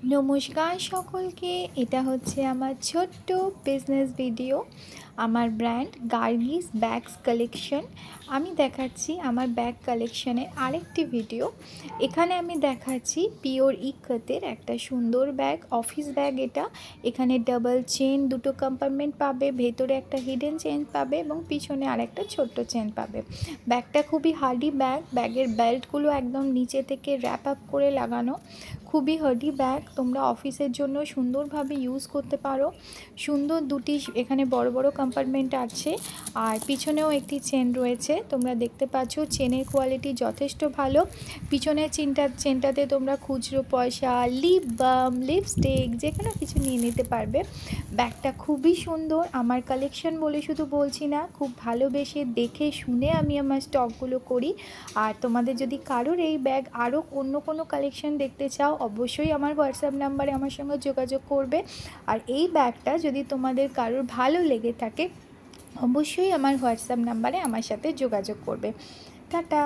নমস্কার সকলকে। এটা হচ্ছে আমার ছোট্ট বিজনেস ভিডিও, আমার ব্র্যান্ড গার্গিস ব্যাগস কালেকশন। আমি দেখাচ্ছি আমার ব্যাগ কালেকশনের আরেকটি ভিডিও। এখানে আমি দেখাচ্ছি পিওর ইকতের একটা সুন্দর ব্যাগ, অফিস ব্যাগ এটা। এখানে ডাবল চেন, দুটো কম্পার্টমেন্ট পাবে, ভেতরে একটা হিডেন চেন পাবে এবং পিছনে আরেকটা ছোট্ট চেন পাবে। ব্যাগটা খুবই হার্ডি ব্যাগ, ব্যাগের বেল্টগুলো একদম নিচে থেকে র্যাপ আপ করে লাগানো, খুবই হার্ডি ব্যাগ। তোমরা অফিসের জন্য সুন্দরভাবে ইউজ করতে পারো। সুন্দর দুটি এখানে বড় বড় কম্পার্টমেন্ট আছে, আর পিছনেও একটি চেন রয়েছে। তোমরা দেখতে পাচ্ছ চেনের কোয়ালিটি যথেষ্ট ভালো। পিছনের চেনটাতে তোমরা খুচরো পয়সা, লিপ বাম, লিপস্টিক যে কোনো কিছু নিয়ে নিতে পারবে। ব্যাগটা খুবই সুন্দর। আমার কালেকশন বলে শুধু বলছি না, খুব ভালোবেসে দেখে শুনে আমি আমার স্টকগুলো করি। আর তোমাদের যদি কারোর এই ব্যাগ আরও অন্য কোনো কালেকশন দেখতে চাও, অবশ্যই আমার হোয়াটসঅ্যাপ নাম্বারে আমার সঙ্গে যোগাযোগ করবে। আর এই ব্যাগটা যদি তোমাদের কারোর ভালো লেগে থাকে, অবশ্যই আমার হোয়াটসঅ্যাপ নাম্বারে আমার সাথে যোগাযোগ করবে। টাটা।